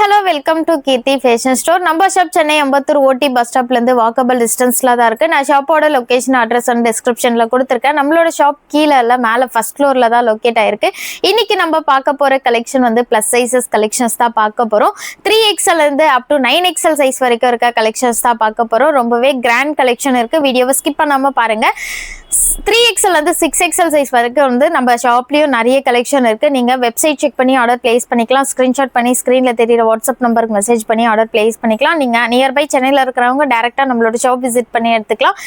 Hello welcome to Keerthi fashion store. நம்ம shop Chennai Ambattur OT bus ஸ்டாப்லேருந்து walkable டிஸ்டன்ஸில் தான் இருக்குது. நான் ஷாப்போட லொக்கேஷன் அட்ரஸ் அண்ட் டிஸ்கிரிப்ஷனில் கொடுத்துருக்கேன். நம்மளோட ஷாப் கீழே இல்லை மேலே ஃபர்ஸ்ட் ஃப்ளோரில் தான் லொக்கேட் ஆயிருக்கு. இன்னைக்கு நம்ம பார்க்க போகிற கலெக்ஷன் வந்து ப்ளஸ் சைஸஸ் கலெக்ஷன்ஸ் தான் பார்க்க போகிறோம். 3XL up to 9XL size வரைக்கும் இருக்க கலெக்ஷன்ஸ் தான் பார்க்க போகிறோம். ரொம்பவே கிராண்ட் கலெக்ஷன் இருக்குது. வீடியோவை ஸ்கிப் பண்ணாமல் பாருங்கள். 3XL 6XL சைஸ் வரைக்கும் வந்து நம்ம ஷாப்லயும் நிறைய கலெக்ஷன் இருக்கு. நீங்க வெப்சைட் செக் பண்ணி ஆர்டர் பிளேஸ் பண்ணிக்கலாம். ஸ்கிரீன்ஷாட் பண்ணி ஸ்கிரீன்ல தெரியுற வாட்ஸ்அப் நம்பருக்கு மெசேஜ் பண்ணி ஆர்டர் பிளேஸ் பண்ணிக்கலாம். நீங்க நியர்பை சென்னையில இருக்கிறவங்க டைரக்டா நம்மளோட ஷாப் விசிட் பண்ணி எடுத்துக்கலாம்.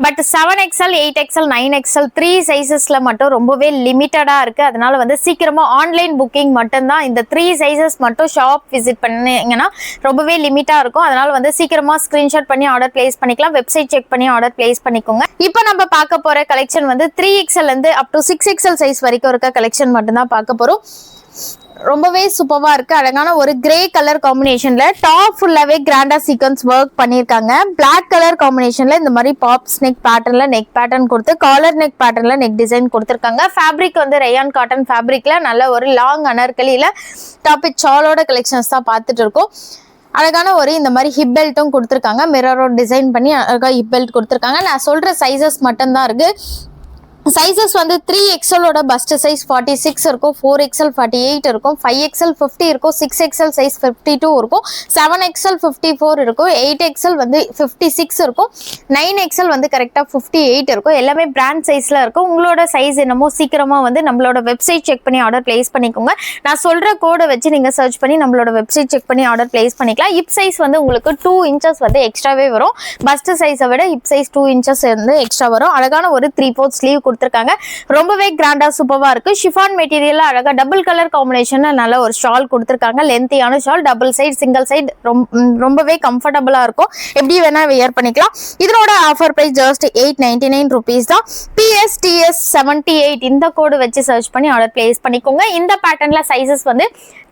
பட் 7XL 8XL 9XL 3 சைசஸ்ல மட்டும் ரொம்பவே லிமிட்டடா இருக்கு. அதனால வந்து சீக்கிரமா ஆன்லைன் புக்கிங் மட்டும்தான். இந்த 3 சைசஸ் மட்டும் ஷாப் விசிட் பண்ணீங்கன்னா ரொம்பவே லிமிட்டா இருக்கும். அதனால வந்து சீக்கிரமா ஸ்கிரீன்ஷாட் பண்ணி ஆர்டர் பிளேஸ் பண்ணிக்கலாம். வெப்சைட் செக் பண்ணி ஆர்டர் பிளேஸ் பண்ணிக்கோங்க. இப்போ நம்ம பார்க்க போற கலெக்ஷன் வந்து 3XL up to 6XL size வரைக்கும் இருக்க கலெக்ஷன் மட்டும் தான் பார்க்க போறோம். ரொம்பவே சூப்பரா இருக்கு. அழகான ஒரு கிரே கலர் காம்பினேஷன்ல டாப் ஃபுல்லாவே கிராண்டா சீக்வன்ஸ் ஒர்க் பண்ணிருக்காங்க. பிளாக் கலர் காம்பினேஷன்ல இந்த மாதிரி பாப்ஸ் நெக் பேட்டர்ன்ல நெக் பேட்டர்ன் கொடுத்து காலர் நெக் பேட்டர்ன்ல நெக் டிசைன் கொடுத்திருக்காங்க. ஃபேப்ரிக் வந்து ரயான் காட்டன் ஃபேப்ரிக்ல நல்ல ஒரு லாங் அனர்கலியில டாப் சாலோட கலெக்ஷன்ஸ் தான் பார்த்துட்டு இருக்கோம். அழகான ஒரு இந்த மாதிரி ஹிப் பெல்ட்டும் கொடுத்துருக்காங்க. மிரரோட டிசைன் பண்ணி அழகா ஹிப் பெல்ட் கொடுத்துருக்காங்க. நான் சொல்ற சைசஸ் மட்டும்தான் இருக்கு. சைசஸ் வந்து 3XL பஸ்ட் சைஸ் 46 இருக்கும், 4XL 48 இருக்கும், 5XL 50 இருக்கும், 6XL சைஸ் 52 இருக்கும், 7XL 54 இருக்கும், 8XL வந்து 56 இருக்கும், 9XL வந்து கரெக்டாக 58 இருக்கும். எல்லாமே பிராண்ட் சைஸில் இருக்கும். உங்களோட சைஸ் என்னமோ சீக்கிரமாக வந்து நம்மளோட வெப்சைட் செக் பண்ணி ஆர்டர் பிளேஸ் பண்ணிக்கோங்க. நான் சொல்கிற கோடை வச்சு நீங்கள் சர்ச் பண்ணி நம்மளோட வெப்சைட் செக் பண்ணி ஆர்டர் பிளேஸ் பண்ணிக்கலாம். ஹிப் சைஸ் வந்து உங்களுக்கு 2 inches வந்து எக்ஸ்ட்ராவே வரும். பஸ்ட் சைஸை விட ஹிப் சைஸ் 2 inches வந்து எக்ஸ்ட்ரா வரும். அழகான ஒரு 3/4 ஸ்லீவ் கொடுத்துருக்காங்க. ரொம்பவே கிராண்டா சூப்பரா இருக்கு. ஷிஃபான் மெட்டீரியல் அழகா டபுள் கலர் காம்பினேஷன்ல நல்ல ஒரு ஷால் கொடுத்துருக்காங்க. லென்த்தியான shawl, double side single side ரொம்பவே கம்ஃபர்டபுளா இருக்கும். எப்படி வேணா வியர் பண்ணிக்கலாம். இதனோட ஆஃபர் பிரைஸ் ஜஸ்ட் 899 rupees தான். PSTS 78 இந்த கோடு வச்சு சர்ச் பண்ணி ஆர்டர் பிளேஸ் பண்ணிக்கோங்க. இந்த பேட்டர்ன்ல சைசஸ் வந்து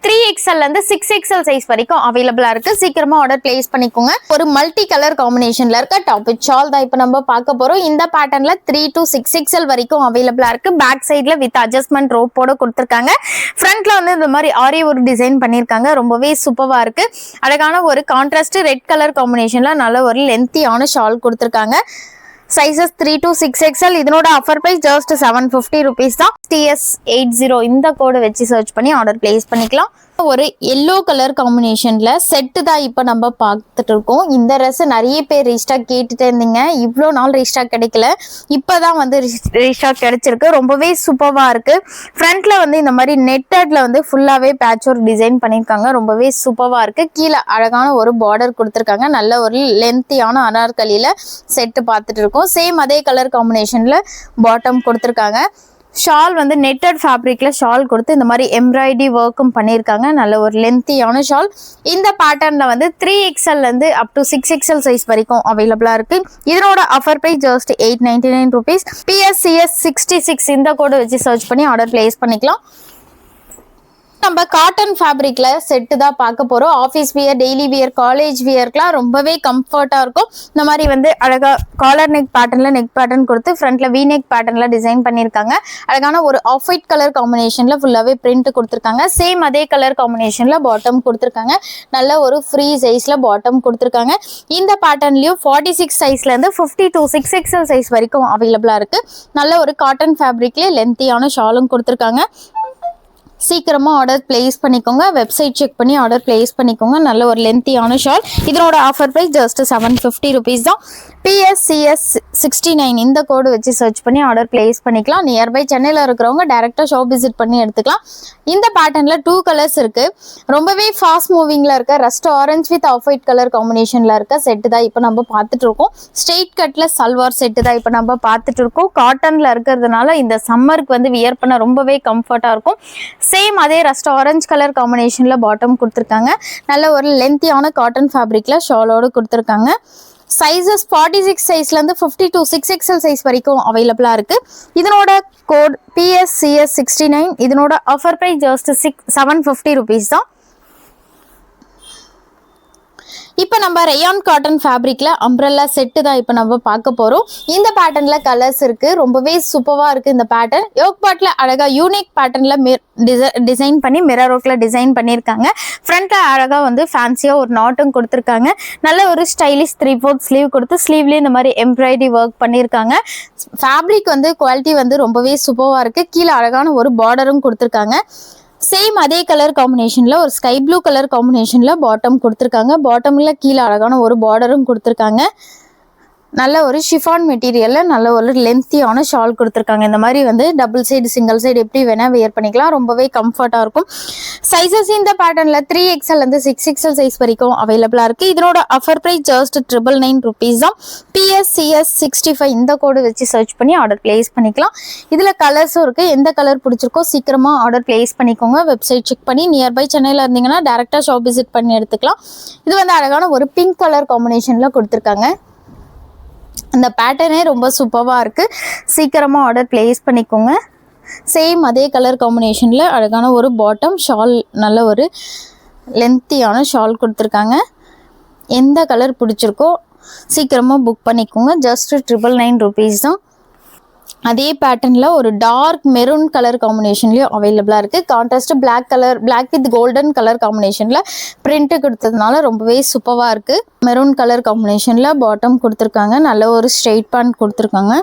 3XL 6XL சைஸ் வரைக்கும் அவைலபிளா இருக்கு. சீக்கிரமா ஆர்டர் பிளேஸ் பண்ணிக்கோங்க. ஒரு மல்டி கலர் காம்பினேஷன்ல இருக்க டாப் ஷால் தான் இப்ப நம்ம பார்க்க போறோம். இந்த பேட்டர்ன்ல 3 to 6XL வரைக்கும் அவைலபிளா இருக்கு. பேக் சைட்ல வித் அட்ஜஸ்ட்மெண்ட் ரோப்போட கொடுத்திருக்காங்க. ஃப்ரண்ட்ல வந்து இந்த மாதிரி ஆரி ஒரு டிசைன் பண்ணிருக்காங்க. ரொம்பவே சூப்பரா இருக்கு. அழகான ஒரு கான்ட்ராஸ்ட் ரெட் கலர் காம்பினேஷன்ல நல்ல ஒரு லென்த்தியான ஷால் கொடுத்திருக்காங்க. Sizes 3 to 6XL. இதனோட ஆஃபர் பிரைஸ் ஜஸ்ட் 750 rupees தான். TS80 இந்த கோடை வச்சு சர்ச் பண்ணி ஆர்டர் பிளேஸ் பண்ணிக்கலாம். ஒரு எல்லோ கலர் காம்பினேஷன்ல செட்டு தான் இப்போ நம்ம பார்த்துட்டு இருக்கோம். இந்த ட்ரெஸ் நிறைய பேர் ரீஸ்டாக் கேட்டுட்டே இருந்தீங்க. இவ்வளோ நாள் ரீஸ்டாக் கிடைக்கல, இப்போதான் வந்து ரீஸ்டாக் கிடைச்சிருக்கு. ரொம்பவே சூப்பராக இருக்கு. ஃப்ரண்ட்ல வந்து இந்த மாதிரி நெட்டட்ல வந்து ஃபுல்லாவே பேட்ச் ஒர்க் டிசைன் பண்ணியிருக்காங்க. ரொம்பவே சூப்பராக இருக்கு. கீழே அழகான ஒரு பார்டர் கொடுத்துருக்காங்க. நல்ல ஒரு லென்த்தியான அனார்கலியில செட்டு பார்த்துட்டு இருக்கோம். சேம் அதே கலர் காம்பினேஷன்ல பாட்டம் கொடுத்துருக்காங்க. ஷால் வந்து நெட்டட் ஃபேப்ரிக்ல ஷால் கொடுத்து இந்த மாதிரி எம்ப்ராய்டரி ஒர்க்கும் பண்ணியிருக்காங்க. நல்ல ஒரு லென்த்தியான ஷால். இந்த பேட்டர்ன்ல வந்து 3XL up to 6XL size வரைக்கும் அவைலபிளா இருக்கு. இதனோட offer price just 899 rupees. PSCS 66 இந்த கோடு வச்சு சர்ச் பண்ணி ஆர்டர் பிளேஸ் பண்ணிக்கலாம். நம்ம காட்டன் ஃபேப்ரிக்ல செட்டு தான் பார்க்க போறோம். Office wear, daily wear, college வியர்க்குலாம் ரொம்பவே கம்ஃபர்ட்டா இருக்கும். இந்த மாதிரி வந்து அழகா காலர் நெக் பேட்டர்ன்ல நெக் பேட்டர்ன் கொடுத்து ஃப்ரண்ட்ல வி நெக் பேட்டர்ன்ல டிசைன் பண்ணியிருக்காங்க. அழகான ஒரு ஆஃப் ஒயிட் கலர் காம்பினேஷன்ல ஃபுல்லாவே பிரிண்ட் கொடுத்துருக்காங்க. சேம் அதே கலர் காம்பினேஷன்ல பாட்டம் கொடுத்துருக்காங்க. நல்ல ஒரு ஃப்ரீ சைஸ்ல பாட்டம் கொடுத்துருக்காங்க. இந்த பேட்டர்ன்லயும் 46 சைஸ்ல இருந்து 50 to 6XL சைஸ் வரைக்கும் அவைலபிளா இருக்கு. நல்ல ஒரு காட்டன் ஃபேப்ரிக்ல லென்த்தியான ஷாலும் கொடுத்துருக்காங்க. சீக்கிரமா ஆர்டர் பிளேஸ் பண்ணிக்கோங்க. வெப்சைட் செக் பண்ணி ஆர்டர் பிளேஸ் பண்ணிக்கோங்க. நல்ல ஒரு லென்த்தியான ஷால். இதனோட ஆஃபர் பிரைஸ் ஜஸ்ட் 750 rupees தான். PSCS 69 இந்த கோடு வச்சு சர்ச் பண்ணி ஆர்டர் பிளேஸ் பண்ணிக்கலாம். நியர்பை சென்னையில் இருக்கிறவங்க டைரக்டா ஷாப் விசிட் பண்ணி எடுத்துக்கலாம். இந்த பேட்டர்ன்ல 2 கலர்ஸ் இருக்கு. ரொம்பவே ஃபாஸ்ட் மூவிங்ல இருக்க rust orange with off white colour காம்பினேஷன்ல இருக்க செட்டு தான் இப்போ நம்ம பார்த்துட்டு இருக்கோம். ஸ்ட்ரெயிட் கட்ல சல்வார் செட்டு தான் இப்போ நம்ம பார்த்துட்டு இருக்கோம். காட்டன்ல இருக்கிறதுனால இந்த சம்மருக்கு வந்து வியர் பண்ண ரொம்பவே கம்ஃபர்ட்டா இருக்கும். சேம் அதே ரஸ்ட் ஆரஞ்ச் கலர் காம்பினேஷன்ல பாட்டம் கொடுத்துருக்காங்க. நல்ல ஒரு லென்த்தியான காட்டன் ஃபேப்ரிக்ல ஷாலோடு கொடுத்துருக்காங்க. சைசஸ் 46 சைஸ்ல இருந்து 50 to 6XL சைஸ் வரைக்கும் அவைலபிளா இருக்கு. இதனோட கோட் PSCS 69. இதனோட ஆஃபர் பிரைஸ் ஜஸ்ட் 750 rupees தான். இப்போ நம்ம ரயான் காட்டன் ஃபேப்ரிக்ல அம்ப்ரெல்லா செட்டு தான் இப்போ நம்ம பார்க்க போறோம். இந்த பேட்டர்ன்ல கலர்ஸ் இருக்கு, ரொம்பவே சூப்பரா இருக்கு இந்த பேட்டர்ன். யோக் பாட்ல அழகா யூனிக் பேட்டர்ன்ல டிசைன் பண்ணி மிரர் ஒர்க்ல டிசைன் பண்ணியிருக்காங்க. ஃப்ரண்ட்ல அழகா வந்து ஃபேன்சியா ஒரு நாட்டும் கொடுத்துருக்காங்க. நல்ல ஒரு ஸ்டைலிஷ் 3/4 ஸ்லீவ் கொடுத்து ஸ்லீவ்லயே இந்த மாதிரி எம்ப்ராய்டரி ஒர்க் பண்ணியிருக்காங்க. ஃபேப்ரிக் வந்து குவாலிட்டி வந்து ரொம்பவே சூப்பரா இருக்கு. கீழே அழகான ஒரு பார்டரும் கொடுத்துருக்காங்க. சேம் அதே கலர் காம்பினேஷன்ல ஒரு ஸ்கை ப்ளூ கலர் காம்பினேஷன்ல பாட்டம் கொடுத்துருக்காங்க. பாட்டம்ல கீழே அழகான ஒரு பார்டரும் கொடுத்துருக்காங்க. நல்ல ஒரு ஷிஃபான் மெட்டீரியல்ல நல்ல ஒரு லென்த்தியான ஷால் கொடுத்துருக்காங்க. இந்த மாதிரி வந்து டபுள் சைடு சிங்கிள் சைடு எப்படி வேணா வியர் பண்ணிக்கலாம். ரொம்பவே கம்ஃபர்ட்டா இருக்கும். சைஸஸ் இந்த பேட்டர்ன்ல 3XL இருந்து 6XL சைஸ் வரைக்கும் அவைலபிளா இருக்கு. இதனோட ஆஃபர் பிரைஸ் ஜஸ்ட் 999 rupees தான். PSCS65 இந்த கோடு வச்சு சர்ச் பண்ணி ஆர்டர் பிளேஸ் பண்ணிக்கலாம். இதுல கலர்ஸும் இருக்கு. எந்த கலர் பிடிச்சிருக்கோ சீக்கிரமா ஆர்டர் பிளேஸ் பண்ணிக்கோங்க. வெப்சைட் செக் பண்ணி நியர்பை சென்னையில இருந்தீங்கன்னா டைரக்டா ஷாப் விசிட் பண்ணி எடுத்துக்கலாம். இது வந்து அழகான ஒரு பிங்க் கலர் காம்பினேஷன்ல கொடுத்துருக்காங்க. அந்த பேட்டர்னே ரொம்ப சூப்பராக இருக்குது. சீக்கிரமாக ஆர்டர் பிளேஸ் பண்ணிக்கோங்க. சேம் அதே கலர் காம்பினேஷனில் அழகான ஒரு பாட்டம் ஷால், நல்ல ஒரு லென்த்தியான ஷால் கொடுத்துருக்காங்க. எந்த கலர் பிடிச்சிருக்கோ சீக்கிரமாக புக் பண்ணிக்கோங்க. ஜஸ்ட் 999 rupees தான். அதே பேட்டர்னில் ஒரு டார்க் மெரூன் கலர் காம்பினேஷன்லேயும் அவைலபிளாக இருக்குது. Contrast black with golden colour காம்பினேஷனில் பிரிண்ட் கொடுத்ததுனால ரொம்பவே சூப்பராக இருக்குது. மெரூன் கலர் காம்பினேஷனில் பாட்டம் கொடுத்துருக்காங்க. நல்ல ஒரு ஸ்ட்ரெயிட் பேண்ட் கொடுத்துருக்காங்க.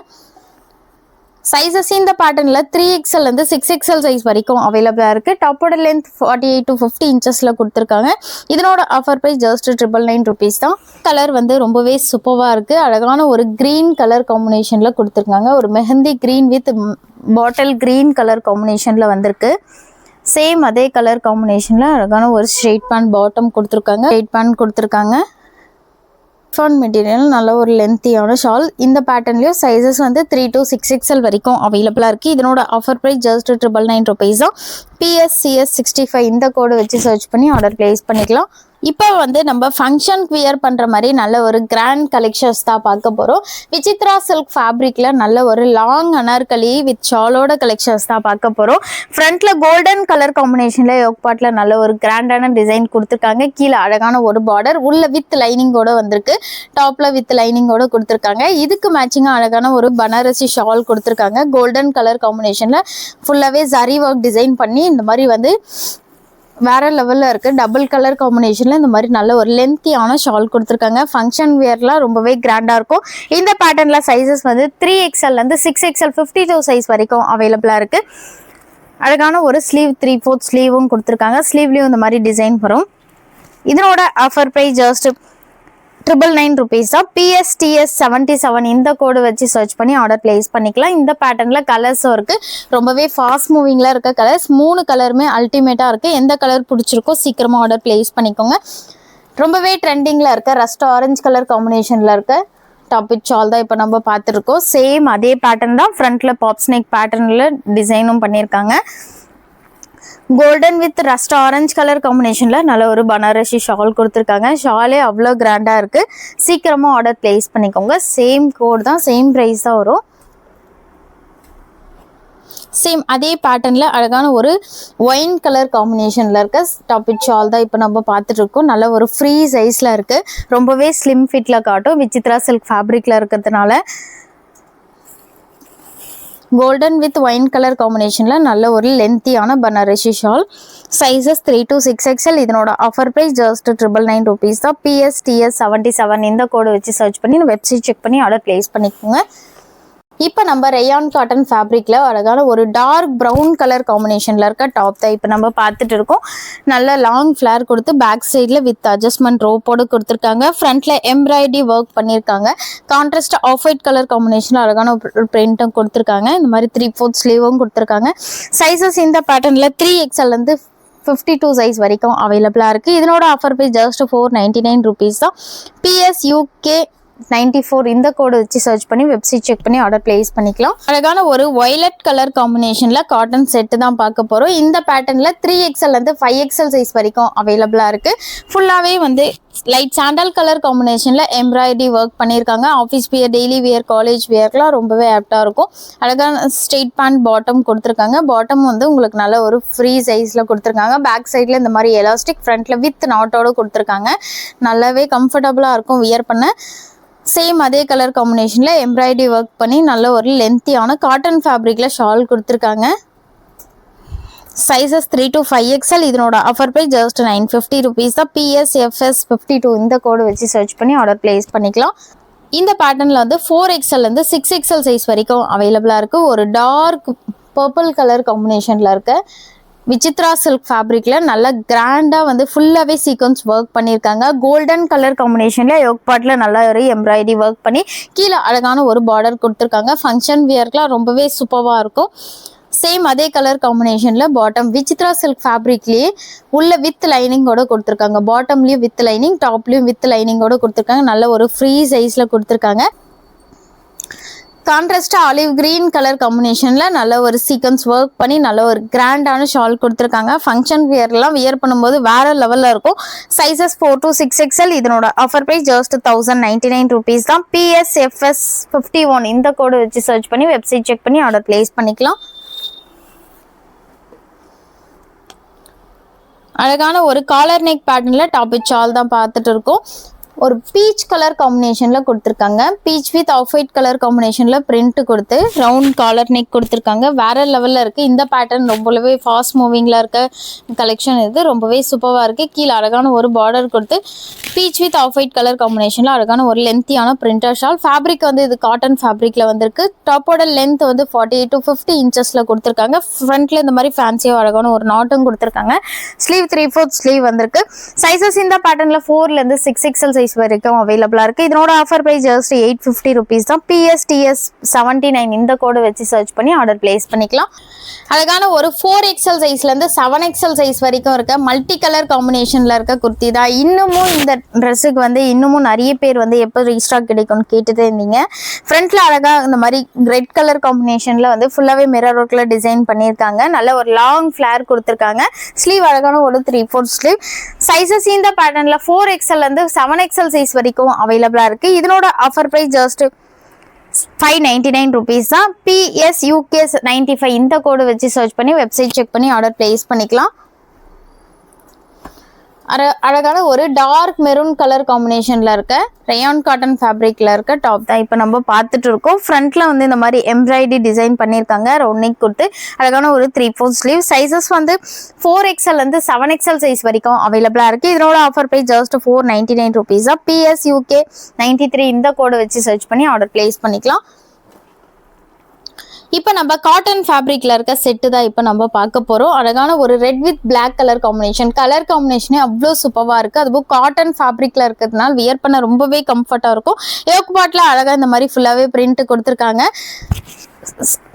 சைஸஸ் இந்த பேட்டர்ன்ல 3XL இருந்து 6XL சைஸ் வரைக்கும் அவைலபிளா இருக்கு. டாப்போட லென்த் 48 to 50 இன்ச்சஸ்ல கொடுத்துருக்காங்க. இதனோட ஆஃபர் பிரைஸ் ஜஸ்ட் 999 rupees தான். கலர் வந்து ரொம்பவே சூப்பரா இருக்கு. அழகான ஒரு கிரீன் கலர் காம்பினேஷன்ல கொடுத்துருக்காங்க. ஒரு mehndi green with bottle green colour காம்பினேஷன்ல வந்திருக்கு. சேம் அதே கலர் காம்பினேஷன்ல அழகான ஒரு ஸ்ட்ரெயிட் பேண்ட் பாட்டம் கொடுத்துருக்காங்க. ஷான் மெட்டீரியல் நல்ல ஒரு லென்த்தியான ஷால். இந்த பேட்டர்ன்லயும் சைஸஸ் வந்து 3 to 6XL வரைக்கும் அவைலபிளா இருக்கு. இதனோட ஆஃபர் பிரைஸ் ஜஸ்ட் 999 rupees தான். PSCS65 இந்த கோடு வச்சு சர்ச் பண்ணி ஆர்டர் பிளேஸ் பண்ணிக்கலாம். இப்போ வந்து நம்ம ஃபங்க்ஷனுக்கு வியர் பண்ணுற மாதிரி நல்ல ஒரு கிராண்ட் கலெக்ஷன்ஸ் தான் பார்க்க போகிறோம். விசித்ரா சில்க் ஃபேப்ரிக்கில் நல்ல ஒரு லாங் அனார்கலி வித் ஷாலோட கலெக்ஷன்ஸ் தான் பார்க்க போகிறோம். ஃப்ரண்ட்டில் கோல்டன் கலர் காம்பினேஷனில் யோக் பாட்டில் நல்ல ஒரு கிராண்டான டிசைன் கொடுத்துருக்காங்க. கீழே அழகான ஒரு பார்டர் உள்ள வித் லைனிங்கோட வந்திருக்கு. டாப்பில் வித் லைனிங்கோட கொடுத்துருக்காங்க. இதுக்கு மேட்சிங்காக அழகான ஒரு பனாரசி ஷால் கொடுத்துருக்காங்க. கோல்டன் கலர் காம்பினேஷனில் ஃபுல்லாகவே ஜரி ஒர்க் டிசைன் பண்ணி இந்த மாதிரி வந்து வேற லெவலில் இருக்குது. டபுள் கலர் காம்பினேஷனில் இந்த மாதிரி நல்ல ஒரு லென்த்தியான ஷால் கொடுத்துருக்காங்க. ஃபங்க்ஷன் வியர்லாம் ரொம்பவே கிராண்டாக இருக்கும். இந்த பேட்டர்னில் சைஸஸ் வந்து 3XLலேருந்து 6XL 52 சைஸ் வரைக்கும் அவைலபிளாக இருக்குது. அழகான ஒரு ஸ்லீவ் 3/4 ஸ்லீவும் கொடுத்துருக்காங்க. ஸ்லீவ்லேயும் இந்த மாதிரி டிசைன் வரும். இதனோட ஆஃபர் ப்ரைஸ் ஜஸ்ட் 999 rupees தான். PSTS77 இந்த கோடு வச்சு சர்ச் பண்ணி ஆர்டர் பிளேஸ் பண்ணிக்கலாம். இந்த பேட்டர்ன்ல கலர்ஸும் இருக்கு. ரொம்பவே ஃபாஸ்ட் மூவிங்ல இருக்க கலர்ஸ் 3 கலருமே அல்டிமேட்டா இருக்கு. எந்த கலர் பிடிச்சிருக்கோ சீக்கிரமா ஆர்டர் பிளேஸ் பண்ணிக்கோங்க. ரொம்பவே ட்ரெண்டிங்ல இருக்க ரஸ்ட் ஆரஞ்சு கலர் காம்பினேஷன்ல இருக்க டாபிக் ஷால் தான் இப்போ நம்ம பார்த்துருக்கோம். சேம் அதே பேட்டர்ன் தான். ஃப்ரண்ட்ல பாப் ஸ்னேக் பேட்டர்ன்ல டிசைனும் பண்ணியிருக்காங்க. Golden with rust orange colour காம்பினேஷன்ல நல்ல ஒரு பனாரசி ஷால் கொடுத்துருக்காங்க. ஷாலே அவ்வளோ கிராண்டா இருக்கு. சீக்கிரமா ஆர்டர் பிளேஸ் பண்ணிக்கோங்க. சேம் கோட் தான், சேம் ப்ரைஸ் தான் வரும். சேம் அதே பேட்டர்ன்ல அழகான ஒரு ஒயின் கலர் காம்பினேஷன்ல இருக்க டாபிக் ஷால் தான் இப்போ நம்ம பார்த்துட்டு இருக்கோம். நல்ல ஒரு ஃப்ரீ சைஸ்ல இருக்கு. ரொம்பவே ஸ்லிம் ஃபிட்ல காட்டும். விசித்ரா சில்க் ஃபேப்ரிக்ல இருக்கிறதுனால கோல்டன் வித் ஒயின் கலர் காம்பினேஷன்ல நல்ல ஒரு லென்த்தியான Banarasi shawl. Sizes 3 to 6XL. இதனோட ஆஃபர் பிரைஸ் ஜஸ்ட் 999 rupees தான். PSTS77 இந்த கோடு வச்சு சர்ச் பண்ணி வெப்சைட் செக் பண்ணி ஆர்டர் பிளேஸ் பண்ணிக்கோங்க. இப்போ நம்ம ரயான் காட்டன் ஃபேப்ரிக்ல அழகான ஒரு டார்க் ப்ரௌன் கலர் காம்பினேஷன்ல இருக்க டாப் தான் இப்போ நம்ம பார்த்துட்டு இருக்கோம். நல்ல லாங் ஃபிளேர் கொடுத்து பேக் சைட்ல வித் அட்ஜஸ்ட்மெண்ட் ரோப்போடு கொடுத்துருக்காங்க. ஃப்ரண்ட்ல எம்ப்ராய்டரி ஒர்க் பண்ணியிருக்காங்க. கான்ட்ராஸ்ட் ஆஃப் ஒயிட் கலர் காம்பினேஷன்ல அழகான ஒரு பிரிண்ட்டும் கொடுத்துருக்காங்க. இந்த மாதிரி 3/4 ஸ்லீவும் கொடுத்துருக்காங்க. சைஸஸ் இந்த பேட்டர்ன்ல 3XL இருந்து 52 சைஸ் வரைக்கும் அவைலபிளாக இருக்குது. இதனோட ஆஃபர் பிரைஸ் ஜஸ்ட் 499 rupees தான். PSUK94 இந்த கோடு வச்சு சர்ச் பண்ணி வெப்சைட் செக் பண்ணி ஆர்டர் பிளேஸ் பண்ணிக்கலாம். அழகான ஒரு வயலட் கலர் காம்பினேஷன்ல காட்டன் செட்டு தான் பார்க்க போறோம். இந்த பேட்டர்ன்ல 3XL இருந்து 5XL சைஸ் வரைக்கும் அவைலபிளா இருக்கு. ஃபுல்லாவே வந்து லைட் சாண்டல் கலர் காம்பினேஷன்ல எம்ப்ராய்டரி ஒர்க் பண்ணியிருக்காங்க. Office wear, daily wear, college வியர்லாம் ரொம்பவே ஆப்டா இருக்கும். அழகான ஸ்ட்ரெயிட் பேண்ட் பாட்டம் கொடுத்துருக்காங்க. பாட்டம் வந்து உங்களுக்கு நல்ல ஒரு ஃப்ரீ சைஸ்ல கொடுத்துருக்காங்க. பேக் சைட்ல இந்த மாதிரி எலாஸ்டிக், ஃப்ரண்ட்ல வித் நாட்டோட கொடுத்துருக்காங்க. நல்லாவே கம்ஃபர்டபுளா இருக்கும் வியர் பண்ண. சேம் அதே கலர் காம்பினேஷன்ல எம்ப்ராய்டரி ஒர்க் பண்ணி நல்ல ஒரு லென்த்தியான காட்டன் ஃபேப்ரிக்ல ஷால் கொடுத்துருக்காங்க. Sizes 3 to 5XL. இதனோட ஆஃபர் ப்ரைஸ் ஜஸ்ட் 950 rupees தான். PSFS52 இந்த கோடு வச்சு சர்ச் பண்ணி ஆர்டர் பிளேஸ் பண்ணிக்கலாம். இந்த பேட்டர்னில் வந்து 4XL இருந்து 6XL சைஸ் வரைக்கும் அவைலபிளாக இருக்குது. ஒரு டார்க் பர்பிள் கலர் காம்பினேஷனில் இருக்க விசித்ரா சில்க் ஃபேப்ரிக்ல நல்ல கிராண்டா வந்து ஃபுல்லாவே சீக்வன்ஸ் ஒர்க் பண்ணியிருக்காங்க. கோல்டன் கலர் காம்பினேஷன்ல யோக் பார்ட்ல நல்லா ஒரு எம்ப்ராய்டரி ஒர்க் பண்ணி கீழே அழகான ஒரு பார்டர் கொடுத்துருக்காங்க. ஃபங்க்ஷன் வியர்க்குலாம் ரொம்பவே சூப்பராக இருக்கும். சேம் அதே கலர் காம்பினேஷன்ல பாட்டம் விசித்ரா சில்க் ஃபேப்ரிக்லயே உள்ள வித் லைனிங்கோட கொடுத்துருக்காங்க. பாட்டம்லயும் வித் லைனிங், டாப்லயும் வித் லைனிங்கோட கொடுத்துருக்காங்க. நல்ல ஒரு ஃப்ரீ சைஸ்ல கொடுத்துருக்காங்க. கான்ட்ராஸ்டா ஆலிவ் கிரீன் கலர் காம்பினேஷன்ல நல்ல ஒரு சீக்வன்ஸ் ஒர்க் பண்ணி நல்ல ஒரு கிராண்டான ஷால் கொடுத்துருக்காங்க. ஃபங்க்ஷன் வியர்லாம் வியர் பண்ணும்போது வேற லெவல்ல இருக்கும். Sizes 4 to 6XL. இதனோட ஆஃபர் பிரைஸ் ஜஸ்ட் 1099 rupees தான். PSFS51 இந்த கோடு வச்சு சர்ச் பண்ணி வெப்சைட் செக் பண்ணி ஆர்டர் பிளேஸ் பண்ணிக்கலாம். அழகான ஒரு காலர் நெக் பேட்டர்ன்ல டாப் வித் ஷால் தான் பார்த்துட்டு இருக்கோம். ஒரு பீச் கலர் காம்பினேஷன்ல கொடுத்துருக்காங்க. Peach with off white colour காம்பினேஷன்ல பிரிண்ட் கொடுத்து ரவுண்ட் காலர் நெக் கொடுத்துருக்காங்க. வேற லெவல்ல இருக்கு. இந்த பேட்டர்ன் ரொம்பவே ஃபாஸ்ட் மூவிங்ல இருக்க கலெக்ஷன். இது ரொம்பவே சூப்பரா இருக்கு. கீழே அழகான ஒரு பார்டர் கொடுத்து peach with off white colour காம்பினேஷன்ல அழகான ஒரு லென்த்தியான பிரிண்டர் ஷால். ஃபேப்ரிக் வந்து இது காட்டன் ஃபேப்ரிக்ல வந்திருக்கு. டாப்போட லென்த் வந்து 48 to 50 inchesல கொடுத்துருக்காங்க. ஃப்ரண்ட்ல இந்த மாதிரி ஃபேன்சியா அழகான ஒரு நாட்டும் கொடுத்துருக்காங்க. ஸ்லீவ் 3/4 ஸ்லீவ் வந்திருக்கு. சைசஸ் இந்த பேட்டர்ன்ல 4 இருந்து 6XL சைஸ் வரைக்கும் அவைலபிளா இருக்கு. இதனோட ஆஃபர் பிரைஸ் ஜஸ்ட் 850 rupees தான். PSTS79 இந்த கோடு வச்சு சர்ச் பண்ணி ஆர்டர் பிளேஸ் பண்ணிக்கலாம். அழகான ஒரு 4XL சைஸ்ல இருந்து 7XL சைஸ் வரைக்கும் இருக்க மல்டி கலர் காம்பினேஷன்ல இருக்க குர்த்தி தான். இன்னமும் இந்த ட்ரெஸ்ஸுக்கு வந்து இன்னமும் நிறைய பேர் வந்து எப்போ ரீஸ்டாக் கிடைக்கும்னு கேட்டுட்டே இருந்தீங்க. ஃப்ரண்ட்ல அழகா இந்த மாதிரி ரெட் கலர் காம்பினேஷன்ல வந்து ஃபுல்லாவே மிரர் ஒர்க்ல டிசைன் பண்ணியிருக்காங்க. நல்ல ஒரு லாங் ஃபிளேர் கொடுத்துருக்காங்க. ஸ்லீவ் அழகான ஒரு 3/4 ஸ்லீவ். சைசஸ் இந்த பேட்டர்ன்ல 4XL இருந்து 7XL சைஸ் வரைக்கும் அவைலபிளா இருக்கு. இதனோட ஆஃபர் பிரைஸ் ஜஸ்ட் 599 rupees தான். PSUK95 இந்த கோடு வச்சு சர்ச் பண்ணி வெப்சைட் செக் பண்ணி ஆர்டர் பிளேஸ் பண்ணிக்கலாம். அழகான ஒரு டார்க் மெரூன் கலர் காம்பினேஷன்ல இருக்க ரயான் காட்டன் ஃபேப்ரிக்ல இருக்க டாப் தான் இப்போ நம்ம பார்த்துட்டு இருக்கோம். ஃப்ரண்ட்ல வந்து இந்த மாதிரி எம்ப்ராய்டரி டிசைன் பண்ணியிருக்காங்க. ரவுண்ட் நெக் கொடுத்து அழகான ஒரு 3/4 ஸ்லீவ். சைசஸ் வந்து 4XL இருந்து 7XL சைஸ் வரைக்கும் அவைலபிளா இருக்கு. இதனோட ஆஃபர் பிரைஸ் ஜஸ்ட் 499 rupees தான். PSUK93 இந்த கோடு வச்சு சர்ச் பண்ணி ஆர்டர் பிளேஸ் பண்ணிக்கலாம். இப்போ நம்ம காட்டன் ஃபேப்ரிக்ல இருக்க செட்டு தான் இப்போ நம்ம பார்க்க போறோம். அழகான ஒரு red with black colour combination. Colour காம்பினேஷனே அவ்வளோ சூப்பரா இருக்கு. அதுவும் காட்டன் ஃபேப்ரிக்ல இருக்கிறதுனால வியர் பண்ண ரொம்பவே கம்ஃபர்ட்டா இருக்கும். யோக் பார்ட்ல அழகா இந்த மாதிரி ஃபுல்லாவே பிரிண்ட் கொடுத்துருக்காங்க.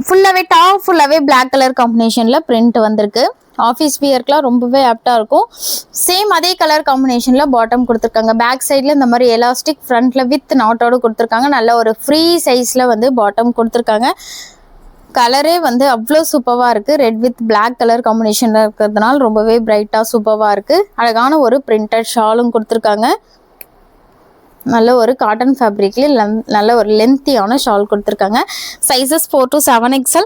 ஃபுல்லாவே டாப் ஃபுல்லாவே பிளாக் கலர் காம்பினேஷன்ல பிரிண்ட் வந்திருக்கு. ஆஃபீஸ் வியர்க்குலாம் ரொம்பவே ஆப்டா இருக்கும். சேம் அதே கலர் காம்பினேஷன்ல பாட்டம் கொடுத்துருக்காங்க. பேக் சைட்ல இந்த மாதிரி எலாஸ்டிக், ஃப்ரண்ட்ல வித் நாட்டோட கொடுத்துருக்காங்க. நல்ல ஒரு ஃப்ரீ சைஸ்ல வந்து பாட்டம் கொடுத்துருக்காங்க. கலரே வந்து அவ்வளோ சூப்பராக இருக்குது. ரெட் வித் பிளாக் கலர் காம்பினேஷனில் இருக்கிறதுனால ரொம்பவே பிரைட்டாக சூப்பராக இருக்குது. அழகான ஒரு பிரிண்டட் ஷாலும் கொடுத்துருக்காங்க. நல்ல ஒரு காட்டன் ஃபேப்ரிக்ல நல்ல ஒரு லென்த்தியான ஷால் கொடுத்துருக்காங்க. Sizes 4 to 7XL.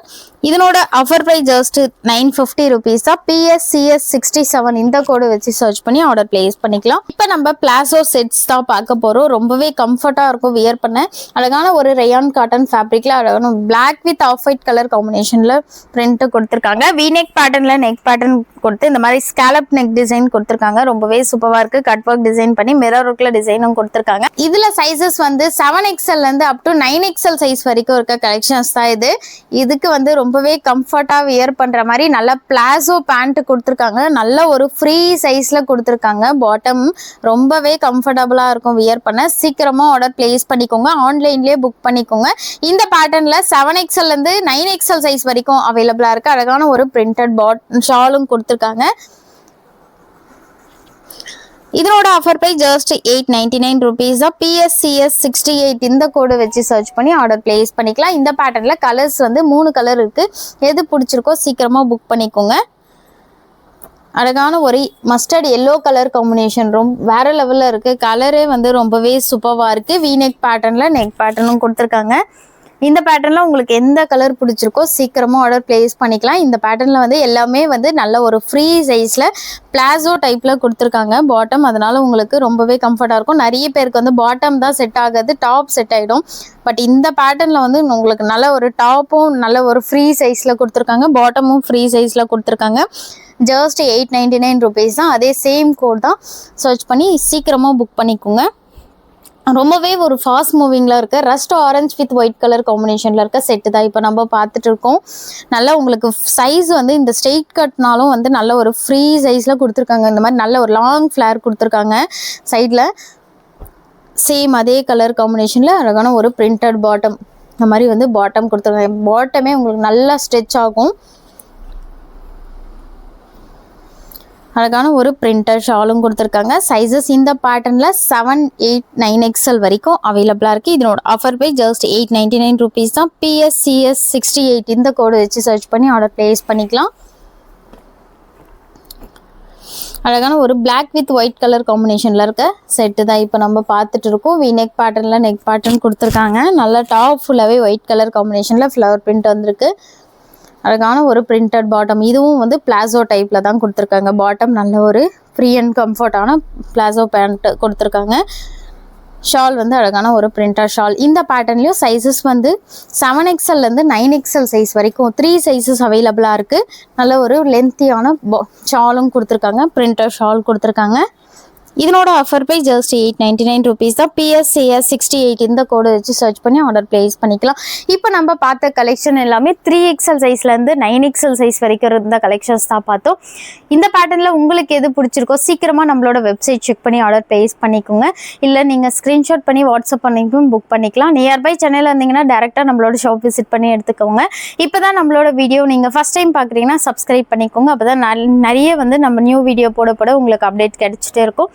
இதனோட ஆஃபர் ப்ரைஸ் ஜஸ்ட் 950 rupees தான். PSCS67 இந்த கோடு வச்சு சர்ச் பண்ணி ஆர்டர் பிளேஸ் பண்ணிக்கலாம். இப்போ நம்ம பிளாசோ செட்ஸ் தான் பார்க்க போகிறோம். ரொம்பவே கம்ஃபர்ட்டாக இருக்கும் வியர் பண்ண. அழகான ஒரு ரயான் காட்டன் ஃபேப்ரிக்ல அழகான black with off white colour காம்பினேஷனில் பிரிண்ட் கொடுத்துருக்காங்க. வி நெக் பேட்டர்னில் நெக் பேட்டர்ன் கொடுத்து இந்த மாதிரி ஸ்கேலப் நெக் டிசைன் கொடுத்துருக்காங்க. ரொம்பவே சூப்பராக இருக்குது. கட் ஒர்க் டிசைன் பண்ணி மிரர் ஒர்க்கில் டிசைனும் கொடுத்துருக்காங்க. இதுல சைசஸ் வந்து 7XL இருந்து அப் டு 9XL சைஸ் வரைக்கும் இருக்க கலெக்ஷன்ஸ் தான் இது. இதுக்கு வந்து ரொம்பவே கம்ஃபர்ட்டா வியர் பண்ற மாதிரி நல்ல பிளாசோ பேண்ட் கொடுத்துருக்காங்க. நல்ல ஒரு ஃப்ரீ சைஸ்ல கொடுத்துருக்காங்க. பாட்டம் ரொம்பவே கம்ஃபர்டபுளா இருக்கும் வியர் பண்ண. சீக்கிரமா ஆர்டர் பிளேஸ் பண்ணிக்கோங்க. ஆன்லைன்லயே புக் பண்ணிக்கோங்க. இந்த பேட்டர்ன்ல 7XL இருந்து 9XL சைஸ் வரைக்கும் அவைலபிளா இருக்கு. அழகான ஒரு பிரிண்டட் ஷாலும் கொடுத்துருக்காங்க. இதனோட ஆஃபர் ப்ரைஸ் ஜஸ்ட் 899 rupees தான். PSCS68 இந்த கோடு வச்சு சர்ச் பண்ணி ஆர்டர் பிளேஸ் பண்ணிக்கலாம். இந்த பேட்டர்ன்ல கலர்ஸ் வந்து 3 கலர் இருக்கு. எது பிடிச்சிருக்கோ சீக்கிரமா புக் பண்ணிக்கோங்க. அழகான ஒரு மஸ்டர்ட் எல்லோ கலர் காம்பினேஷன் வேற லெவலில் இருக்குது. கலரே வந்து ரொம்பவே சூப்பராக இருக்குது. வி நெக் பேட்டர்னில் நெக் பேட்டர்னும் கொடுத்துருக்காங்க. இந்த பேட்டர்னில் உங்களுக்கு எந்த கலர் பிடிச்சிருக்கோ சீக்கிரமாக ஆர்டர் ப்ளேஸ் பண்ணிக்கலாம். இந்த பேட்டர்னில் வந்து எல்லாமே வந்து நல்ல ஒரு ஃப்ரீ சைஸில் பிளாசோ டைப்பில் கொடுத்துருக்காங்க பாட்டம். அதனால் உங்களுக்கு ரொம்பவே கம்ஃபர்ட்டாக இருக்கும். நிறைய பேருக்கு வந்து பாட்டம் தான் செட் ஆகாது, டாப் செட் ஆகிடும். பட் இந்த பேட்டர்னில் வந்து உங்களுக்கு நல்ல ஒரு டாப்பும் நல்ல ஒரு ஃப்ரீ சைஸில் கொடுத்துருக்காங்க, பாட்டமும் ஃப்ரீ சைஸில் கொடுத்துருக்காங்க. ஜஸ்ட் 899 rupees தான். அதே சேம் கோட் தான். சர்ச் பண்ணி சீக்கிரமாக புக் பண்ணிக்கோங்க. ரொம்பவே ஒரு ஃபாஸ்ட் மூவிங்கில் இருக்க rust orange with white colour காம்பினேஷனில் இருக்க செட்டு தான் இப்போ நம்ம பார்த்துட்டு இருக்கோம். நல்லா உங்களுக்கு சைஸ் வந்து இந்த ஸ்ட்ரெயிட் கட்னாலும் வந்து நல்ல ஒரு ஃப்ரீ சைஸில் கொடுத்துருக்காங்க. இந்த மாதிரி நல்ல ஒரு லாங் ஃப்ளேர் கொடுத்துருக்காங்க சைடில். சேம் அதே கலர் காம்பினேஷனில் அழகான ஒரு பிரிண்டட் பாட்டம், இந்த மாதிரி வந்து பாட்டம் கொடுத்துருக்காங்க. பாட்டமே உங்களுக்கு நல்லா ஸ்ட்ரெச் ஆகும். அழகான ஒரு பிரிண்டர் ஷாலும் கொடுத்துருக்காங்க. சைஸஸ் இந்த பேட்டர்னில் 7, 8, 9 XL வரைக்கும் அவைலபிளாக இருக்குது. இதனோட ஆஃபர் ப்ரைஸ் ஜஸ்ட் 899 rupees தான். PSCS 68 இந்த கோடு வச்சு சர்ச் பண்ணி ஆர்டர் ப்ளேஸ் பண்ணிக்கலாம். அழகான ஒரு பிளாக் வித் ஒயிட் கலர் காம்பினேஷனில் இருக்க செட்டு தான் இப்போ நம்ம பார்த்துட்டு இருக்கோம். வி நெக் பேட்டர்னில் நெக் பேட்டர்ன் கொடுத்துருக்காங்க. நல்லா டாப் ஃபுல்லாகவே ஒயிட் கலர் காம்பினேஷனில் ஃப்ளவர் பிரிண்ட் வந்திருக்கு. அழகான ஒரு பிரிண்டட் பாட்டம், இதுவும் வந்து பிளாசோ டைப்பில் தான் கொடுத்துருக்காங்க. பாட்டம் நல்ல ஒரு ஃப்ரீ அண்ட் கம்ஃபர்டான பிளாசோ பேண்ட் கொடுத்துருக்காங்க. ஷால் வந்து அழகான ஒரு பிரிண்டட் ஷால். இந்த பேட்டர்ன்லேயும் சைஸஸ் வந்து 7 XLலேருந்து 9 XL சைஸ் வரைக்கும் 3 சைஸஸ் அவைலபிளாக இருக்குது. நல்ல ஒரு லென்த்தியான ஷாலும் கொடுத்துருக்காங்க, பிரிண்டட் ஷால் கொடுத்துருக்காங்க. இதனோட ஆஃபர் ப்ரைஸ் ஜஸ்ட் 899 rupees தான். PSCS 68 இந்த கோடு வச்சு சர்ச் பண்ணி ஆர்டர் ப்ளேஸ் பண்ணிக்கலாம். இப்போ நம்ம பார்த்த கலெக்ஷன் எல்லாமே 3 XL சைஸ்லேருந்து 9 XL சைஸ் வரைக்கும் இருந்த கலெக்ஷன்ஸ் தான் பார்த்தோம். இந்த பேட்டர்னில் உங்களுக்கு எது பிடிச்சிருக்கோ சீக்கிரமாக நம்மளோட வெப்சைட் செக் பண்ணி ஆர்டர் ப்ளேஸ் பண்ணிக்கோங்க. இல்லை நீங்கள் ஸ்க்ரீன்ஷாட் பண்ணி வாட்ஸ்அப் பண்ணிக்கும் புக் பண்ணிக்கலாம். நியர்பை சென்னையில் இருந்தீங்கன்னா டேரெக்டாக நம்மளோட ஷாப் விசிட் பண்ணி எடுத்துக்கோங்க. இப்போ தான் நம்மளோட வீடியோ நீங்கள் ஃபஸ்ட் டைம் பார்க்குறீங்கன்னா சப்ஸ்கிரைப் பண்ணிக்கோங்க. அப்போ தான் நிறைய வந்து நம்ம நியூ வீடியோ போட உங்களுக்கு அப்டேட் கிடைச்சிட்டே இருக்கும்.